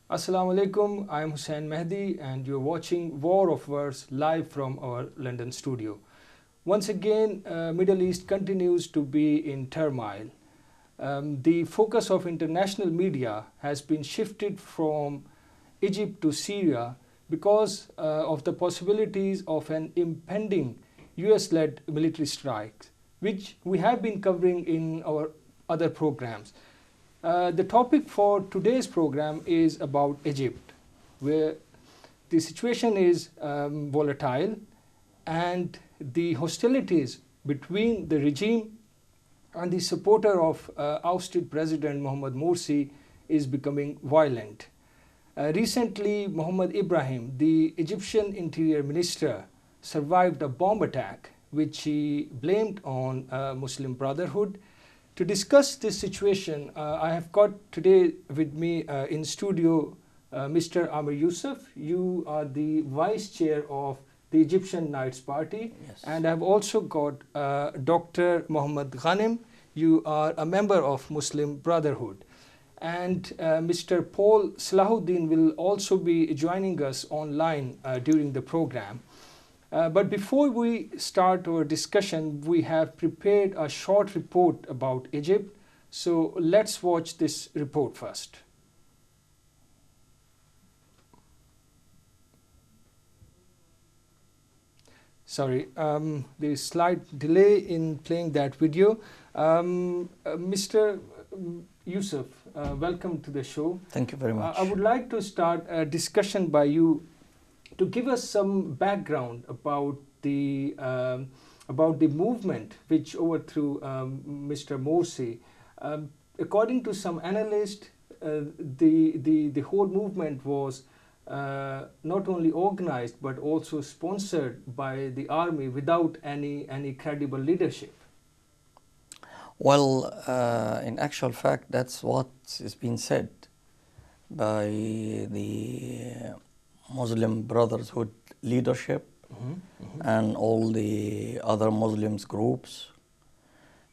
Assalamu alaikum, I am Hussein Mehdi and you're watching War of Words live from our London studio. Once again, Middle East continues to be in turmoil. The focus of international media has been shifted from Egypt to Syria because of the possibilities of an impending US-led military strike, which we have been covering in our other programs. The topic for today's program is about Egypt, where the situation is volatile and the hostilities between the regime and the supporter of ousted President Mohamed Morsi is becoming violent. Recently, Mohamed Ibrahim, the Egyptian interior minister, survived a bomb attack which he blamed on Muslim Brotherhood. To discuss this situation, I have got today with me in studio Mr. Amir Yusuf. You are the vice chair of the Egyptian Knights Party. Yes. And I've also got Dr. Mohammed Ghanem. You are a member of Muslim Brotherhood. And Mr. Paul Salahuddin will also be joining us online during the program. But before we start our discussion, we have prepared a short report about Egypt. So let's watch this report first. Sorry, there is slight delay in playing that video. Mr. Yusuf, welcome to the show. Thank you very much. I would like to start a discussion by you to give us some background about the movement which overthrew Mr. Morsi. According to some analysts, the whole movement was not only organized but also sponsored by the army without any credible leadership. Well, in actual fact, that's what is being said by the Muslim Brotherhood leadership and all the other Muslims groups.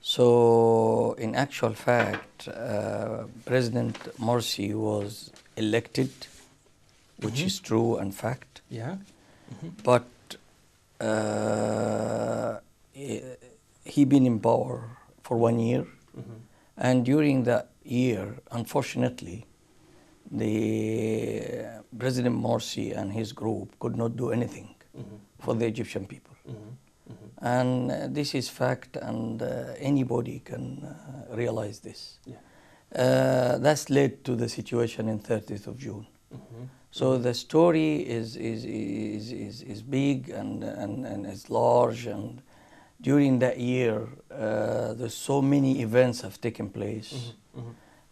So in actual fact, President Morsi was elected, which is true and fact. Yeah. But he been in power for 1 year, and during that year, unfortunately, the President Morsi and his group could not do anything for the Egyptian people. And this is fact, and anybody can realize this. Yeah. That's led to the situation in 30th of June. So the story is big and is large, and during that year, there's so many events have taken place.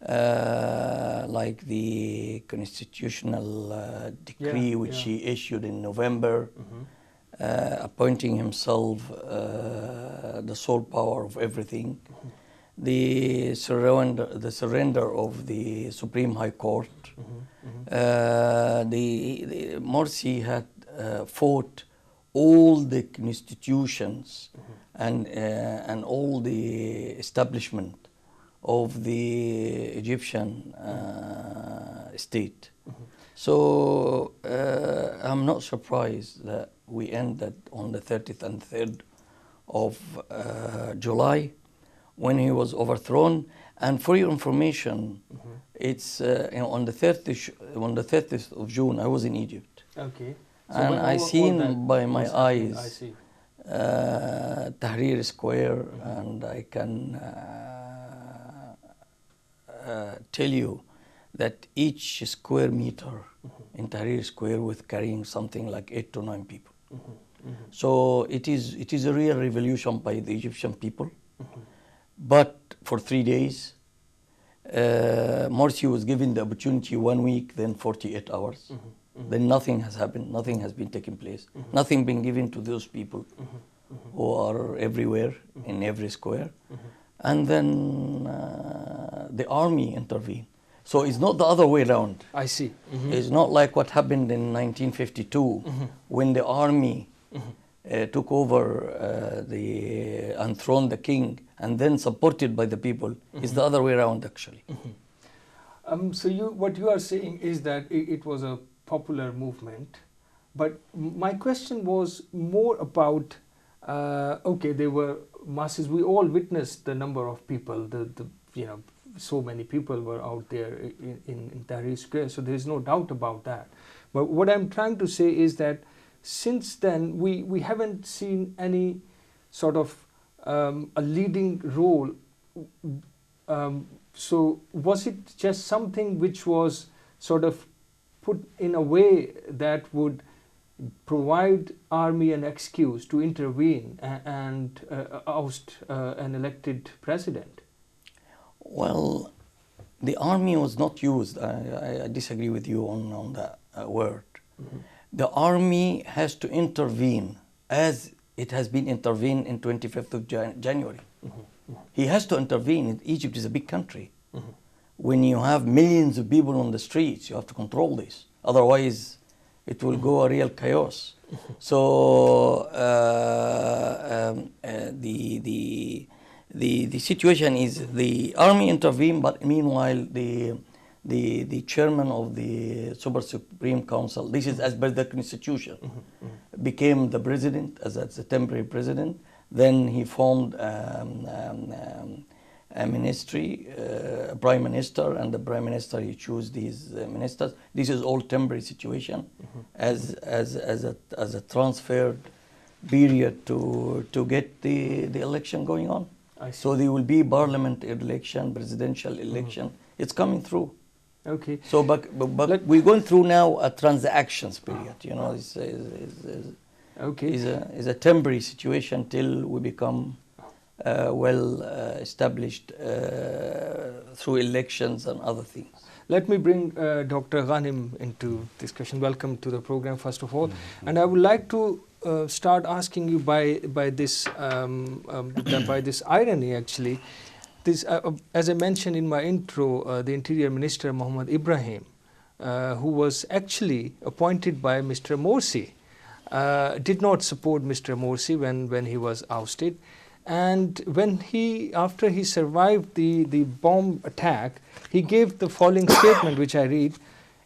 Like the constitutional decree which he issued in November, appointing himself the sole power of everything, the surrender of the Supreme High Court. The Morsi had fought all the constitutions and all the establishment of the Egyptian state. So I'm not surprised that we ended on the 30th and 3rd of July when he was overthrown. And for your information, it's on the 30th of June, I was in Egypt. Okay. So and I seen by my eyes Tahrir Square, and I can tell you that each square meter in Tahrir Square was carrying something like 8 to 9 people. So it is a real revolution by the Egyptian people. But for 3 days, Morsi was given the opportunity 1 week, then 48 hours. Then nothing has happened, nothing has been taking place, nothing been given to those people who are everywhere, in every square. And then the army intervened. So it's not the other way around. I see. It's not like what happened in 1952 when the army took over, enthroned the king, and then supported by the people. It's the other way around, actually. So what you are saying is that it was a popular movement, but my question was more about, okay, there were masses. We all witnessed the number of people. So many people were out there in Tahrir Square. So there is no doubt about that. But what I'm trying to say is that since then we haven't seen any sort of a leading role. So was it just something which was sort of put in a way that would provide army an excuse to intervene and oust an elected president? Well, the army was not used. I disagree with you on that word. Mm-hmm. The army has to intervene as it has been intervened in 25th of January. Mm-hmm. He has to intervene. Egypt is a big country. Mm-hmm. When you have millions of people on the streets, you have to control this. Otherwise, it will go a real chaos. Mm-hmm. So the situation is the army intervened, but meanwhile the chairman of the Super Supreme Council, this is as per the constitution, mm-hmm. became the president as a temporary president. Then he formed a ministry, a prime minister, and the prime minister, he chose these ministers. This is all temporary situation, mm-hmm. as a transferred period to get the election going on. So there will be parliament election, presidential election. Mm-hmm. It's coming through. Okay. So, but we're going through now a transactions period. You know, okay. Is a temporary situation till we become well established through elections and other things. Let me bring Dr. Ghanim into discussion. Welcome to the program, first of all. Mm-hmm. And I would like to start asking you by this by this irony, actually. This, as I mentioned in my intro, the Interior Minister Muhammad Ibrahim, who was actually appointed by Mr. Morsi, did not support Mr. Morsi when he was ousted, and after he survived the bomb attack, he gave the following statement, which I read.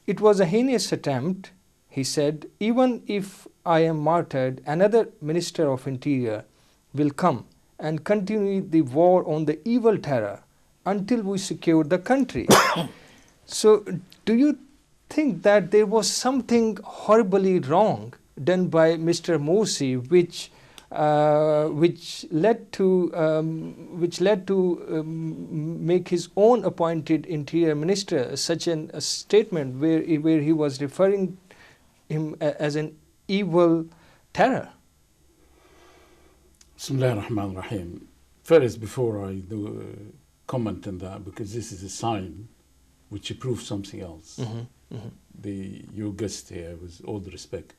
It was a heinous attempt, he said. Even if I am martyred, another Minister of Interior will come and continue the war on the evil terror until we secure the country. So, do you think that there was something horribly wrong done by Mr. Morsi, which led to make his own appointed interior minister such a statement where he was referring him as an evil terror? Bismillah ar-Rahman ar-Rahim. First, before I do comment on that, because this is a sign which proves something else. Mm-hmm. Mm-hmm. Your guest here, with all the respect,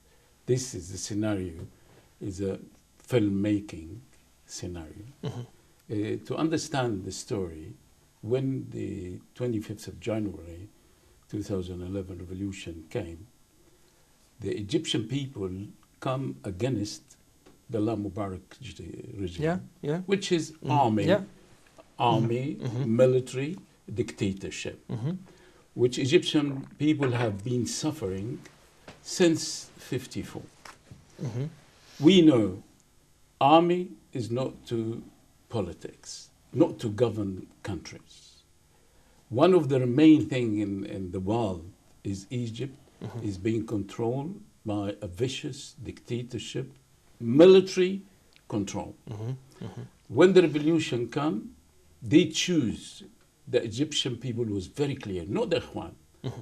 this is the scenario, is a filmmaking scenario. Mm-hmm. To understand the story, when the 25th of January 2011 revolution came, the Egyptian people come against the Allah Mubarak regime, which is mm-hmm. army, mm-hmm. military, dictatorship, mm-hmm. which Egyptian people have been suffering since 54. Mm-hmm. We know army is not to politics, not to govern countries. One of the main things in the world is Egypt mm-hmm. is being controlled by a vicious dictatorship, military control. Mm-hmm. Mm-hmm. When the revolution came, they choose, the Egyptian people was very clear, not the Ikhwan, mm-hmm.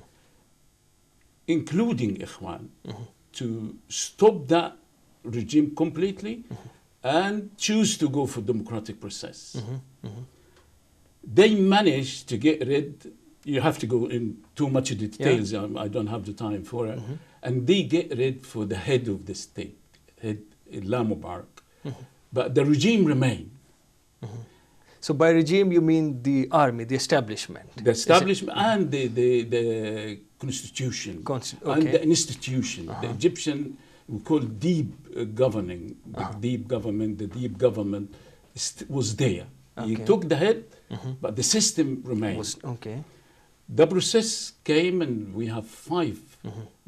including Ikhwan, mm-hmm. to stop that regime completely mm-hmm. and choose to go for democratic process. Mm-hmm. Mm-hmm. They managed to get rid, you have to go in too much details, I don't have the time for it, mm-hmm. and they get rid for the head of the state, head Allah Mubarak. Mm-hmm. But the regime remained. Mm-hmm. So by regime you mean the army, the establishment? The establishment and the constitution and the institution. Uh-huh. The Egyptian, we call deep governing, the deep government was there. Okay. He took the head, mm-hmm. but the system remained. Okay. The process came, and we have 5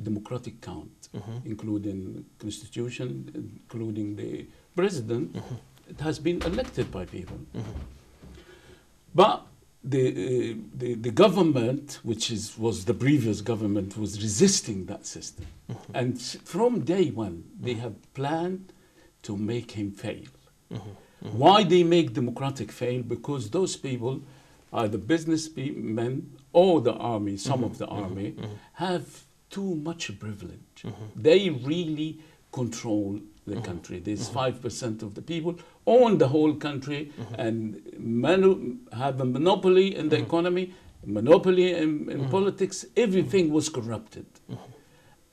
democratic counts, including constitution, including the president. It has been elected by people. But the government, which was the previous government, was resisting that system. And from day one, they have planned to make him fail. Why they make democratic fail? Because those people, either businessmen or the army, some of the army, have too much privilege. They really control the country. There's 5% of the people own the whole country and have a monopoly in the economy, monopoly in politics. Everything was corrupted.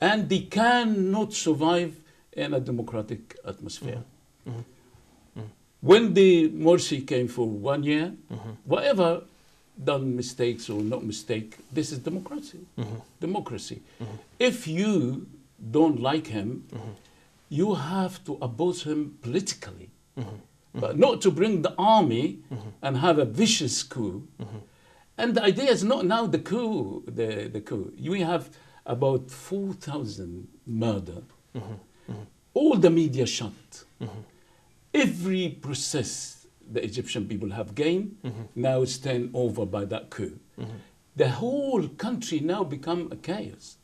And they cannot survive in a democratic atmosphere. When the Morsi came for 1 year, whatever done mistakes or not mistake, this is democracy. Democracy. If you don't like him, you have to oppose him politically, but not to bring the army and have a vicious coup. And the idea is not now the coup. The coup. We have about 4,000 murder. All the media shut. Every process the Egyptian people have gained now is turned over by that coup. The whole country now become a chaos.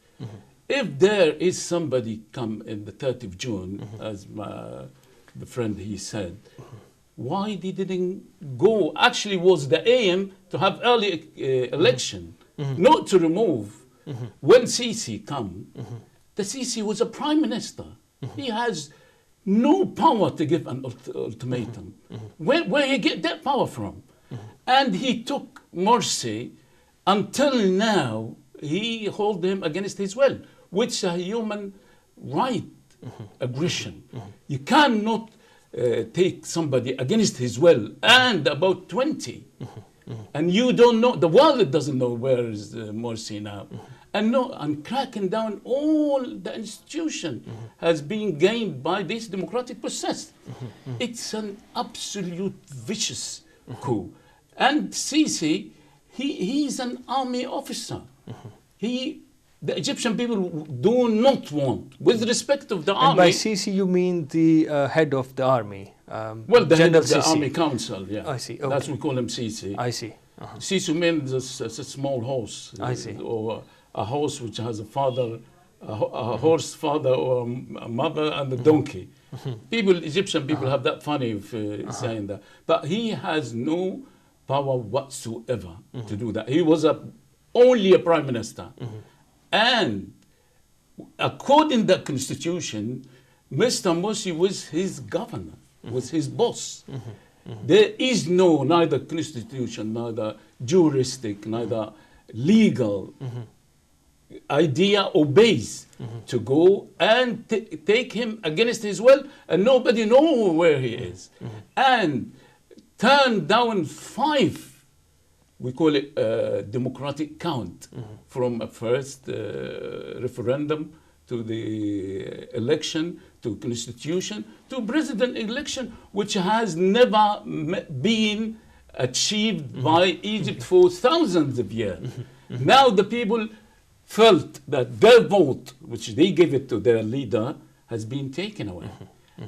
If there is somebody come in the 30th of June, as the friend he said, why they didn't go? Actually, was the aim to have early election, not to remove. When Sisi come, the Sisi was a prime minister. He has no power to give an ultimatum. Where he get that power from? And he took Morsi until now. He hold him against his will, which is a human right aggression. You cannot take somebody against his will, and about 20. And you don't know, the world doesn't know where is Morsi now. And cracking down all the institution has been gained by this democratic process. It's an absolute vicious coup. And Sisi, he's an army officer. The Egyptian people do not want, with respect of the army. And by Sisi, you mean the head of the army? Well, the head of the army council, yeah. I see. Okay. That's what we call him Sisi. I see. Sisi means a small horse. I see. Or a horse which has a father, a horse father or a mother and a donkey. Egyptian people have that funny of saying that. But he has no power whatsoever to do that. He was only a prime minister. And according to the constitution, Mr. Morsi was his governor, was his boss. There is neither constitution, neither juristic, neither legal idea or base to go and take him against his will, and nobody knows where he is. And turn down 5, we call it democratic count, from a first referendum to the election, to constitution, to president election, which has never been achieved by Egypt for thousands of years. Now the people felt that their vote, which they gave it to their leader, has been taken away.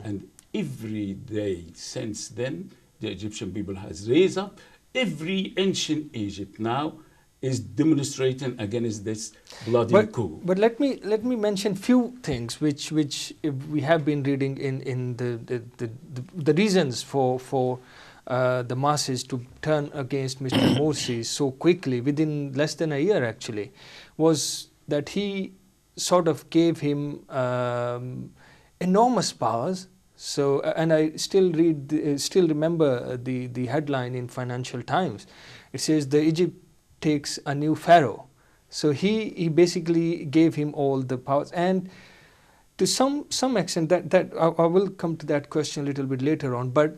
And every day since then, the Egyptian people has raised up. Every ancient Egypt now is demonstrating against this bloody coup. But let me mention few things which we have been reading in the reasons for the masses to turn against Mr. Morsi so quickly, within less than a year actually, was that he sort of gave him enormous powers. So, and I still remember the headline in Financial Times. It says the Egypt takes a new pharaoh. So he basically gave him all the powers, and to some extent that I will come to that question a little bit later on. But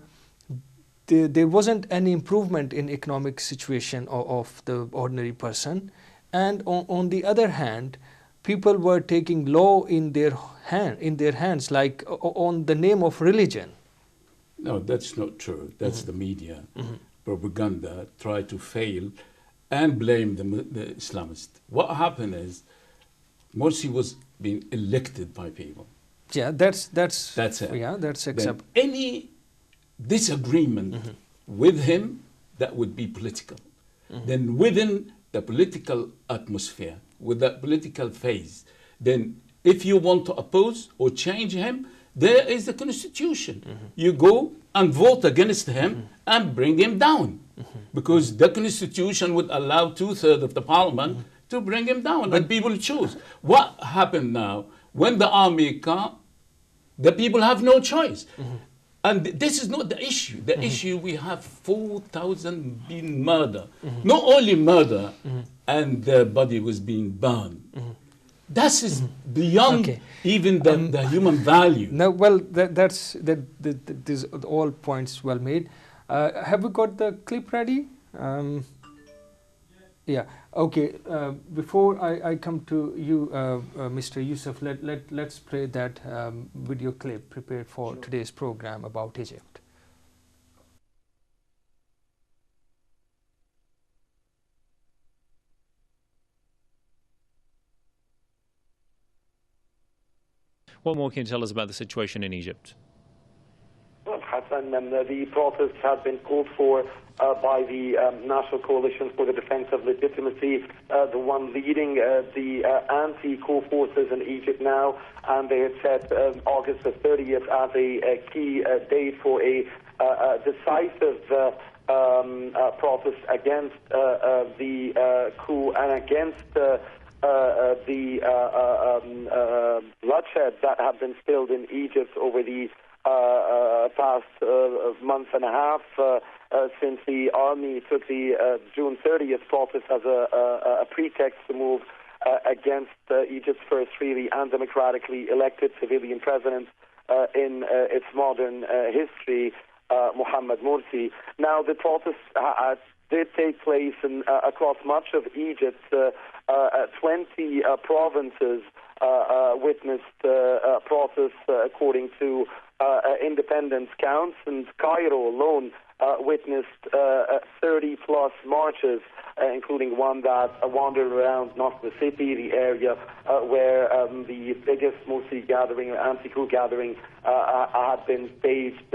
there wasn't any improvement in economic situation of the ordinary person, and on the other hand, people were taking law in their hands, like on the name of religion. No, that's not true. That's the media propaganda try to fail and blame the Islamists. What happened is Morsi was being elected by people. Yeah, that's it. Yeah, that's Then acceptable. any disagreement with him, that would be political. Then within the political atmosphere, with that political phase, then if you want to oppose or change him, there is the constitution. You go and vote against him and bring him down. Because the constitution would allow 2/3 of the parliament to bring him down, and people choose. What happened now, when the army come, the people have no choice. And this is not the issue. The issue, we have 4,000 being murdered. Not only murder, and their body was being burned. That is beyond even the human value. No, well, these are all points well made. Have we got the clip ready? Yeah. Okay. Before I come to you, Mr. Yusuf, let's play that video clip prepared for today's program about Egypt. What more can you tell us about the situation in Egypt? Well, Hassan, the protests have been called for by the National Coalition for the Defense of Legitimacy, the one leading the anti-coup forces in Egypt now, and they had set August the 30th as a key date for a decisive protest against the coup and against the bloodshed that have been spilled in Egypt over the past month and a half since the army took the June 30th protest as a pretext to move against Egypt's first freely and democratically elected civilian president in its modern history, Mohammed Morsi. Now, the protests did take place across much of Egypt. 20 provinces witnessed protests according to independence counts, and Cairo alone witnessed 30-plus marches, including one that wandered around not the city, the area where the biggest Morsi gathering, anti-coup gathering, had been staged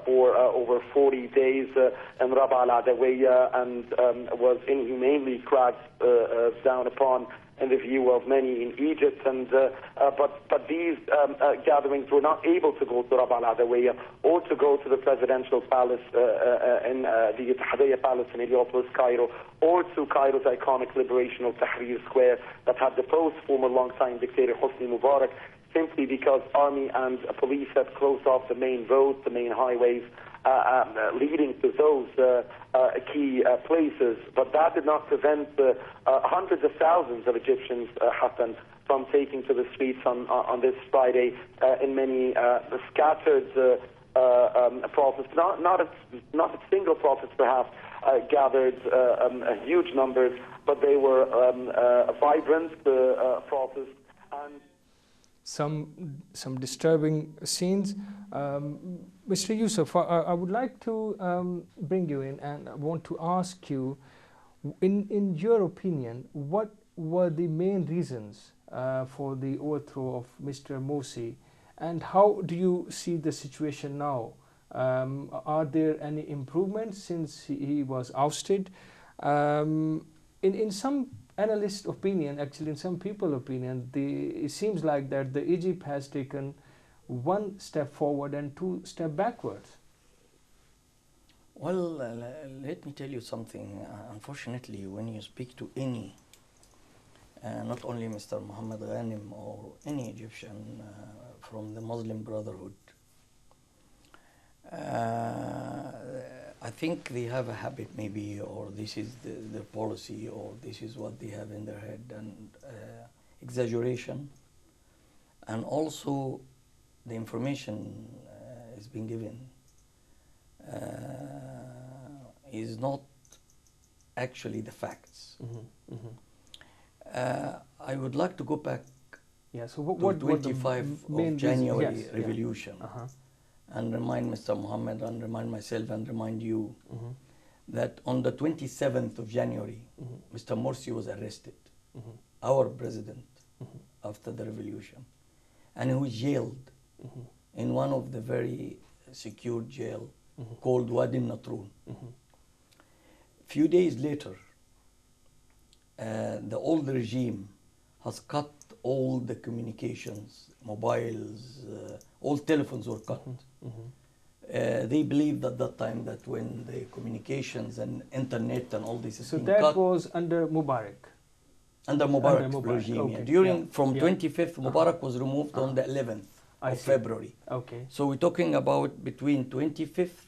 for over 40 days in Rabaa al-Adawiya, and was inhumanely cracked down upon in the view of many in Egypt, and but these gatherings were not able to go to Rabaa al-Adawiya or to go to the presidential palace in the Ittihadiyya Palace in Heliopolis, Cairo, or to Cairo's iconic liberation of Tahrir Square that had deposed former long-time dictator Hosni Mubarak, simply because army and police had closed off the main roads, the main highways leading to those key places. But that did not prevent hundreds of thousands of Egyptians, Hassan, from taking to the streets on this Friday in many scattered protests. Not a single protest, perhaps, gathered huge numbers, but they were vibrant protests. And some disturbing scenes. Mr. Yusuf, I would like to bring you in, and I want to ask you, in your opinion, what were the main reasons for the overthrow of Mr. Morsi, and how do you see the situation now? Are there any improvements since he was ousted? In some analyst opinion, actually in some people opinion, it seems like that the Egypt has taken one step forward and two steps backwards. Well, let me tell you something. Unfortunately, when you speak to any, not only Mr. Mohammed Ghanim or any Egyptian from the Muslim Brotherhood, I think they have a habit maybe, or this is the policy, or this is what they have in their head, and exaggeration, and also the information is being given is not actually the facts. Mm-hmm. Mm-hmm. I would like to go back to what 25 of January revolution. Yeah. And remind Mr. Mohammed, and remind myself, and remind you that on the 27th of January, Mr. Morsi was arrested, our president, after the revolution. And he was jailed in one of the very secure jail called Wadi Natrun. Few days later, the old regime has cut all the communications, mobiles, all telephones were cut. They believed at that time that when the communications and internet and all this is So being that cut, was under Mubarak. under Mubarak Under Mubarak, regime. okay. Yeah. During Yeah. from Yeah. 25th, Mubarak was removed on the 11th I of see. February. Okay. So we're talking about between 25th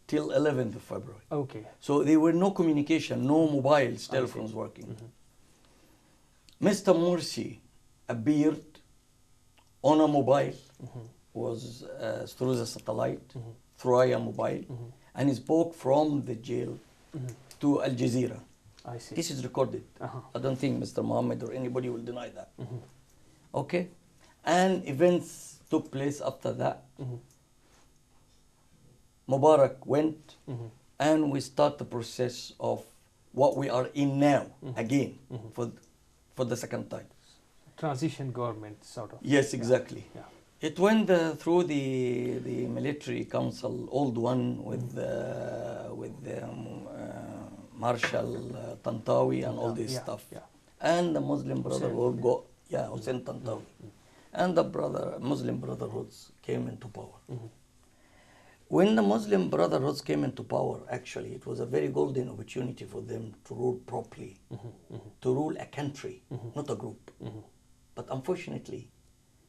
till 11th of February. Okay. So there were no communication, no mobiles, telephones working. Mr. Morsi appeared on a mobile, was through the satellite, through a mobile, and he spoke from the jail to Al Jazeera. I see. This is recorded. I don't think Mr. Mohammed or anybody will deny that. Okay? And events took place after that. Mubarak went, and we start the process of what we are in now, again, for the second time. Transition government, sort of. Yes, exactly. Yeah. It went through the military council, old one with Marshal Tantawi and all this stuff. Yeah. And the Muslim Brotherhood Hussein Tantawi. And the Muslim Brotherhoods came into power. When the Muslim Brotherhoods came into power, actually, it was a very golden opportunity for them to rule properly, to rule a country, not a group. But unfortunately,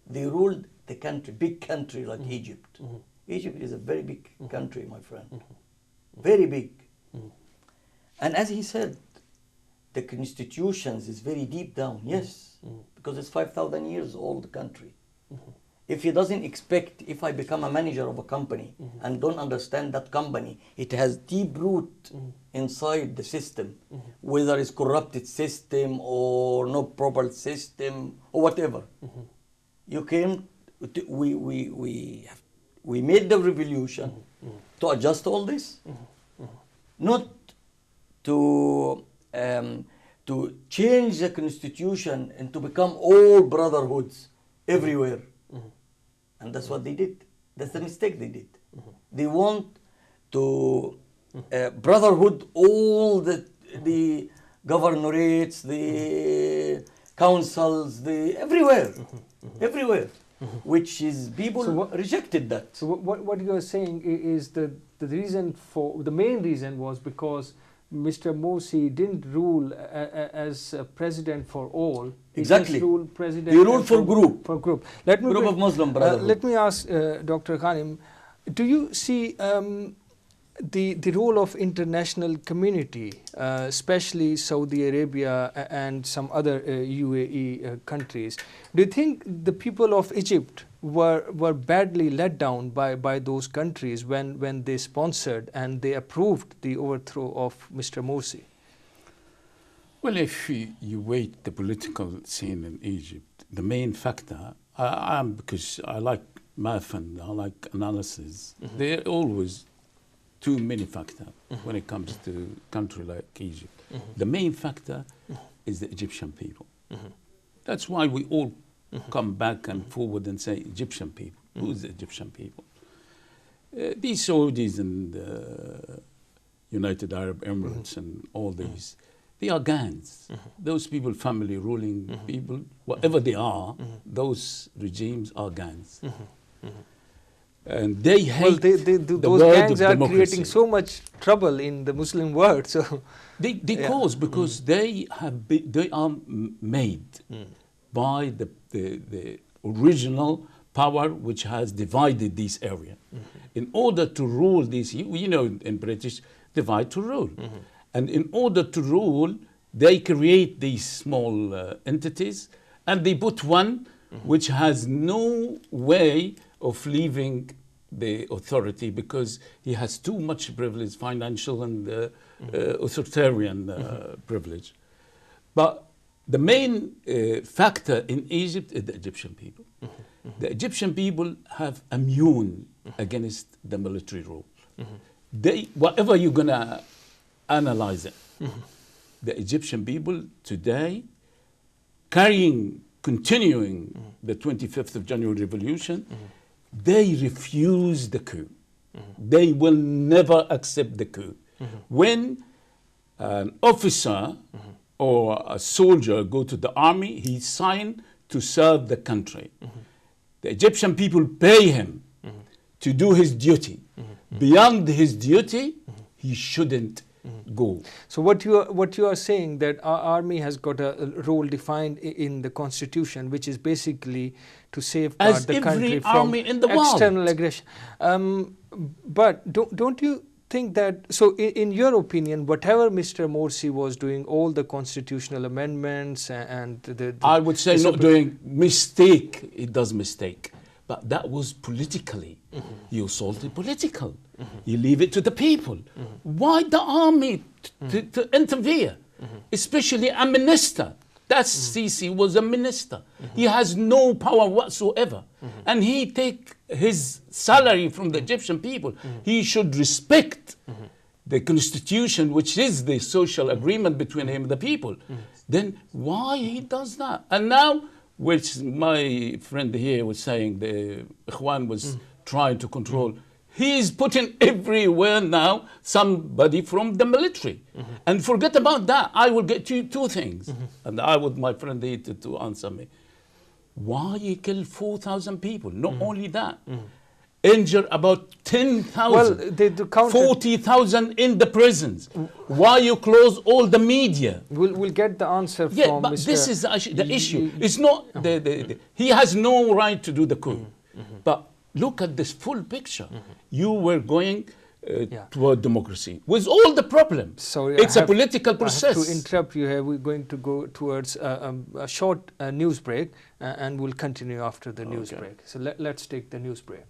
they ruled the country, big country like Egypt. Egypt is a very big country, my friend. Very big. And as he said, the constitutions is very deep down, yes, because it's 5,000 years old country. If he doesn't expect, if I become a manager of a company and don't understand that company, it has deep root inside the system, whether it's corrupted system or no proper system or whatever. You came, we made the revolution to adjust all this, not to change the constitution and to become all brotherhoods everywhere. And that's what they did. That's the mistake they did. They want to brotherhood all the governorates, the councils, everywhere, everywhere, which is people rejected that. So what you are saying is the reason for, the main reason was because Mr. Morsi didn't rule as a president for all. Exactly. He just ruled president. He ruled for group. For group. Group of Muslim Brotherhood. Let me ask Dr. Ghanim, do you see the role of international community, especially Saudi Arabia and some other UAE countries? Do you think the people of Egypt were badly let down by those countries when they sponsored and they approved the overthrow of Mr. Morsi? Well, if you weight the political scene in Egypt, the main factor, because I like math and I like analysis, there are always too many factors when it comes to a country like Egypt. The main factor is the Egyptian people. That's why we all come back and forward and say Egyptian people. Who's the Egyptian people? These Saudis and United Arab Emirates and all these, they are gangs. Those people, family ruling people, whatever they are, those regimes are gangs. And they hate those gangs are creating so much trouble in the Muslim world. So they cause, because they are made by the original power which has divided this area. In order to rule this, you know, in British, divide to rule. And in order to rule, they create these small entities, and they put one which has no way of leaving the authority because he has too much privilege, financial and authoritarian privilege. But the main factor in Egypt is the Egyptian people. The Egyptian people have immune against the military rule. Whatever you're gonna analyze it. The Egyptian people today, continuing the 25th of January revolution, they refuse the coup. They will never accept the coup. When an officer or a soldier go to the army, he signed to serve the country. The Egyptian people pay him to do his duty. Beyond his duty, he shouldn't go. So what you are saying, that our army has got a role defined in the constitution, which is basically to safeguard As the every country army from in the world. external aggression. But don't you think that, so in your opinion, whatever Mr. Morsi was doing, all the constitutional amendments and I would say not doing mistake, it does mistake. But that was politically. You assaulted political. You leave it to the people. Why the army to interfere? Especially a minister. That Sisi was a minister. He has no power whatsoever. And he take his salary from the Egyptian people. He should respect the constitution, which is the social agreement between him and the people. Then why he does that? And now, which my friend here was saying, the Ikhwan was trying to control. He is putting everywhere now somebody from the military. And forget about that. I will get you two things. And I would my friend here to answer me. Why you kill 4,000 people? Not only that. Injure about 10,000. Well, 40,000 in the prisons. Why you close all the media? We'll get the answer from Yeah, but Mr. this is the issue. It's not he has no right to do the coup. But look at this full picture. You were going toward democracy with all the problems. Sorry, it's a political process. I have to interrupt you here. We're going to go towards a short news break, and we'll continue after the news break. So let's take the news break.